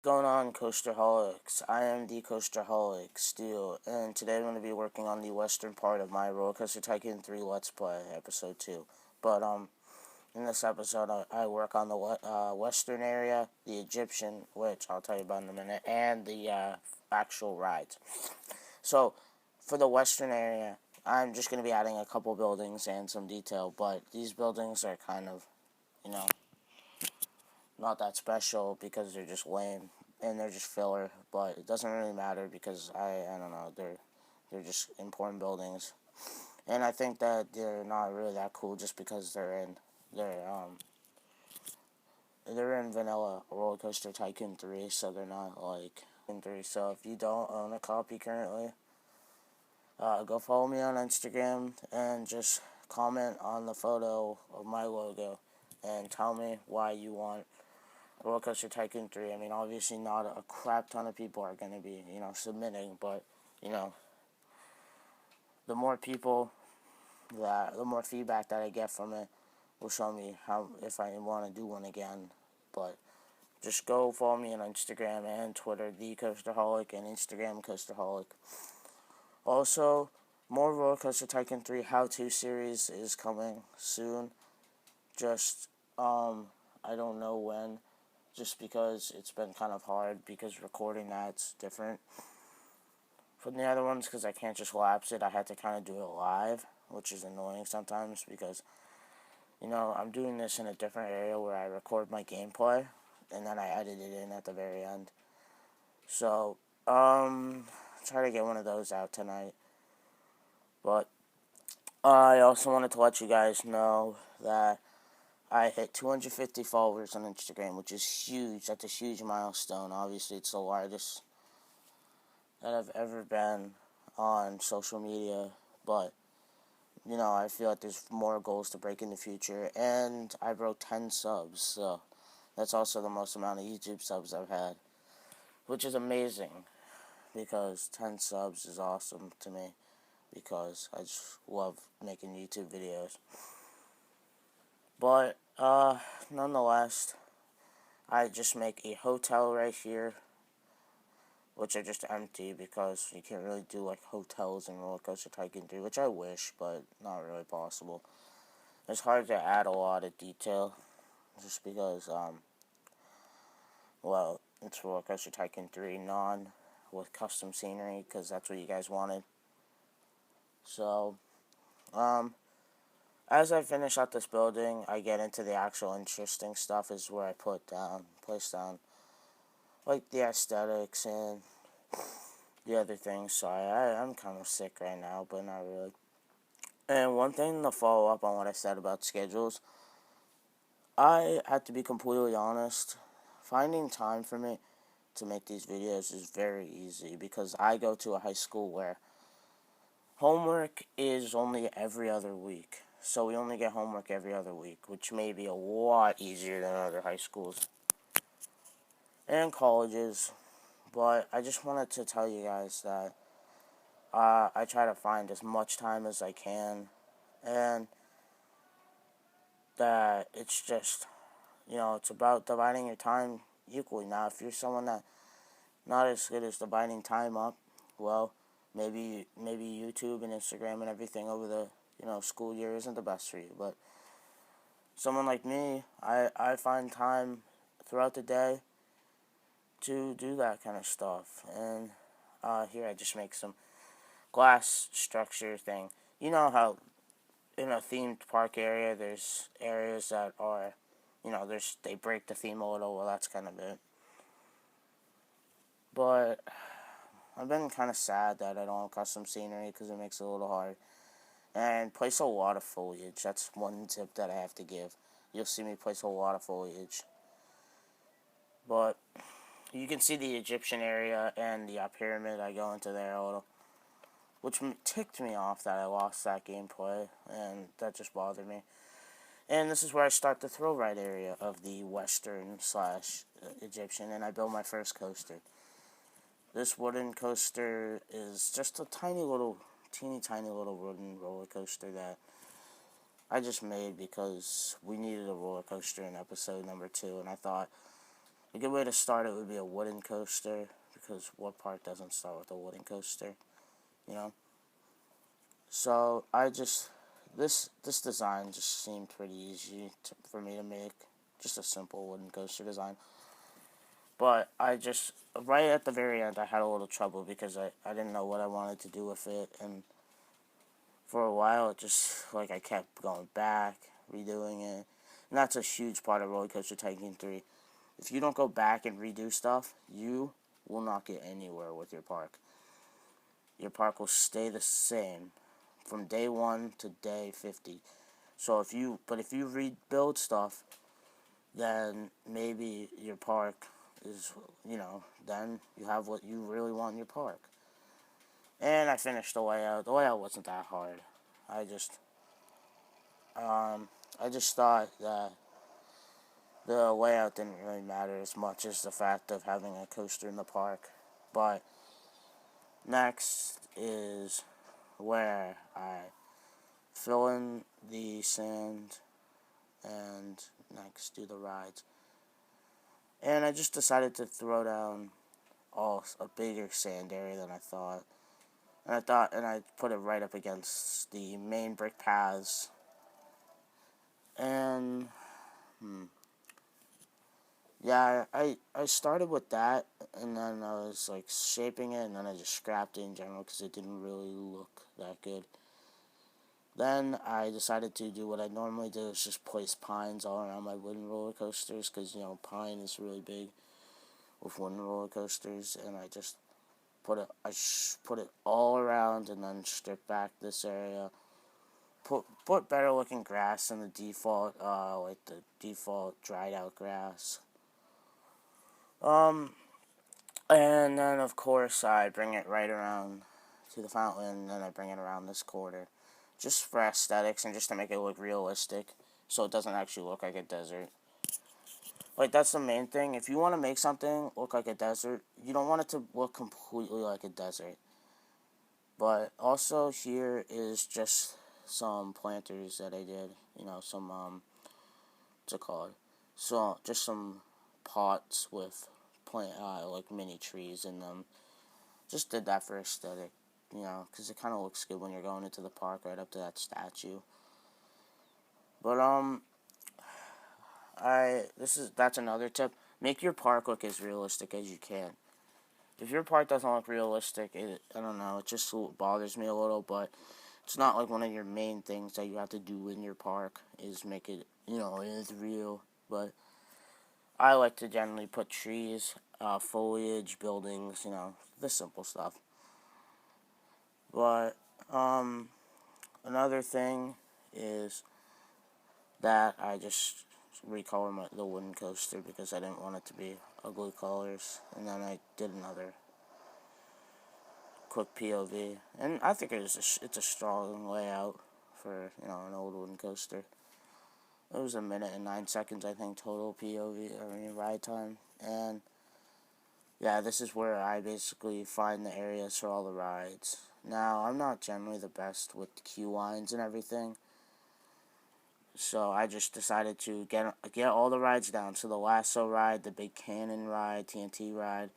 Going on, Coasterholics? I am the Coasterholic still, and today I'm going to be working on the western part of my Roller Coaster Tycoon 3 Let's Play, episode 2. But, in this episode, I work on the western area, the Egyptian, which I'll tell you about in a minute, and the actual rides. So, for the western area, I'm just going to be adding a couple buildings and some detail, but these buildings are kind of, you know, not that special because they're just lame and they're just filler. But it doesn't really matter because I don't know, they're just important buildings, and I think that they're not really that cool just because they're um they're in vanilla Roller Coaster Tycoon 3, so they're not like in 3. So if you don't own a copy currently, go follow me on Instagram and just comment on the photo of my logo and tell me why you want Roller Coaster Tycoon 3. I mean, obviously not a crap ton of people are going to be, submitting, but, you know, the more people the more feedback that I get from it will show me how, if I want to do one again. But just go follow me on Instagram and Twitter, The Coasterholic, and Instagram Coasterholic. Also, more Roller Coaster Tycoon 3 how-to series is coming soon. Just, I don't know when, just because it's been kind of hard because recording that's different from the other ones because I can't just lapse it. I had to kind of do it live, which is annoying sometimes because, I'm doing this in a different area where I record my gameplay and then I edit it in at the very end. So, try to get one of those out tonight. But I also wanted to let you guys know that I hit 250 followers on Instagram, which is huge. That's a huge milestone. Obviously, it's the largest that I've ever been on social media, but I feel like there's more goals to break in the future, and I broke 10 subs, so that's also the most amount of YouTube subs I've had, which is amazing, because 10 subs is awesome to me, because I just love making YouTube videos. But, nonetheless, I just make a hotel right here, which are just empty because you can't really do like hotels in Roller Coaster Tycoon 3, which I wish, but not really possible. It's hard to add a lot of detail just because, it's Roller Coaster Tycoon 3 non with custom scenery because that's what you guys wanted. So, as I finish out this building, I get into the actual interesting stuff, is where I place down, like the aesthetics and the other things. So I'm kind of sick right now, but not really. And one thing to follow up on what I said about schedules, I have to be completely honest. Finding time for me to make these videos is very easy because I go to a high school where homework is only every other week. So we only get homework every other week, which may be a lot easier than other high schools and colleges. But I just wanted to tell you guys that I try to find as much time as I can, and that it's just, it's about dividing your time equally. Now, if you're someone that not as good as dividing time up, well, maybe YouTube and Instagram and everything over the school year isn't the best for you. But someone like me, I find time throughout the day to do that kind of stuff. And here I just make some glass structure thing. You know how in a themed park area, there's areas that are, they break the theme a little. Well, that's kind of it. But I've been kind of sad that I don't have custom scenery because it makes it a little hard. And place a lot of foliage. That's one tip that I have to give. You'll see me place a lot of foliage. But you can see the Egyptian area and the pyramid. I go into there a little, which ticked me off that I lost that gameplay, and that just bothered me. And this is where I start the thrill ride area of the western slash Egyptian, and I build my first coaster. This wooden coaster is just a teeny tiny little wooden roller coaster that I just made because we needed a roller coaster in episode number 2, and I thought A good way to start it would be a wooden coaster, because what park doesn't start with a wooden coaster, you know? So this design just seemed pretty easy for me to make, just a simple wooden coaster design. But right at the very end, I had a little trouble because I didn't know what I wanted to do with it, and for a while, it just, like, I kept going back, redoing it, and that's a huge part of Roller Coaster Tycoon 3. If you don't go back and redo stuff, you will not get anywhere with your park. Your park will stay the same from day 1 to day 50. So if you rebuild stuff, then maybe your park is, then you have what you really want in your park. And I finished the layout. The layout wasn't that hard. I just, I just thought that the layout didn't really matter as much as the fact of having a coaster in the park. But next is where I fill in the sand and next do the rides. And I just decided to throw down a bigger sand area than I thought. And I put it right up against the main brick paths. And yeah, I started with that, and then I was like shaping it, and then I just scrapped it in general because it didn't really look that good. Then I decided to do what I normally do, is just place pines all around my wooden roller coasters, because pine is really big with wooden roller coasters, and I just put it all around, and then strip back this area. Put better looking grass than the default, like the default dried out grass. And then of course I bring it right around to the fountain, and then I bring it around this corner, just for aesthetics and just to make it look realistic, so it doesn't actually look like a desert. Like, that's the main thing. If you want to make something look like a desert, you don't want it to look completely like a desert. But also here is just some planters that I did, some, what's it called? So, just some pots with like mini trees in them. Just did that for aesthetic, because it kind of looks good when you're going into the park right up to that statue. But, that's another tip. Make your park look as realistic as you can. If your park doesn't look realistic, I don't know, it just bothers me a little, but it's not like one of your main things that you have to do in your park is make it, is real. But I like to generally put trees, foliage, buildings, the simple stuff. But, another thing is that I just recolor the wooden coaster because I didn't want it to be ugly colors. And then I did another quick POV, and I think it's a strong layout for an old wooden coaster. It was 1:09, I think, total POV, ride time. And yeah, this is where I basically find the areas for all the rides. Now, I'm not generally the best with queue lines and everything, so I just decided to get all the rides down. So the lasso ride, the big cannon ride, TNT ride,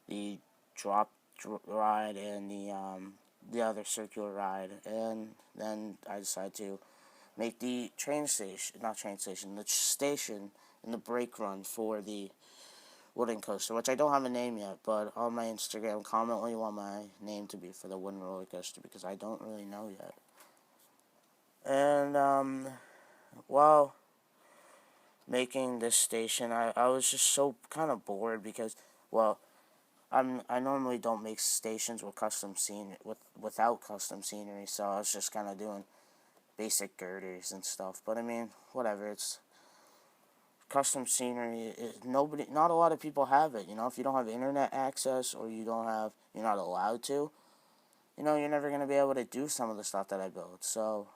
the drop ride, and the other circular ride. And then I decided to make the the station and the brake run for the wooden coaster, which I don't have a name yet, but on my Instagram, comment what you want my name to be for the wooden roller coaster, because I don't really know yet. And, while making this station, I was just so kind of bored because, well, I normally don't make stations with without custom scenery, so I was just kind of doing basic girders and stuff. But I mean, whatever. It's custom scenery. Not a lot of people have it. If you don't have internet access, or you're not allowed to, you're never gonna be able to do some of the stuff that I build. So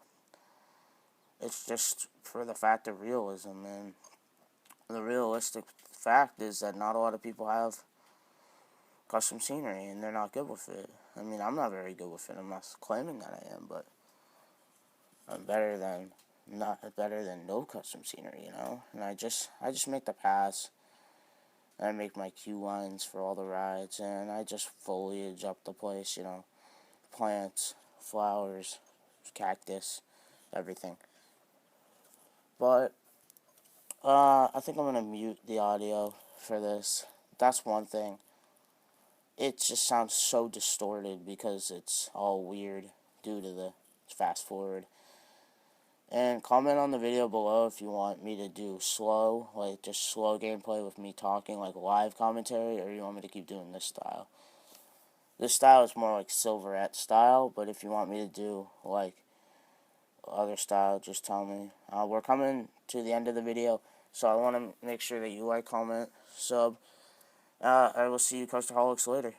it's just for the fact of realism, and the realistic fact is that not a lot of people have custom scenery, and they're not good with it. I mean, I'm not very good with it. I'm not claiming that I am, but I'm better than no custom scenery, And I just make the paths, And I make my queue lines for all the rides, and I just foliage up the place, you know, plants, flowers, cactus, everything. But I think I'm gonna mute the audio for this. That's one thing. It just sounds so distorted because it's all weird due to the fast forward. And comment on the video below if you want me to do slow, like just slow gameplay with me talking, like live commentary, or you want me to keep doing this style. This style is more like Silverette style, but if you want me to do like other style, just tell me. We're coming to the end of the video, so I want to make sure that you like, comment, sub. I will see you Coasterholics later.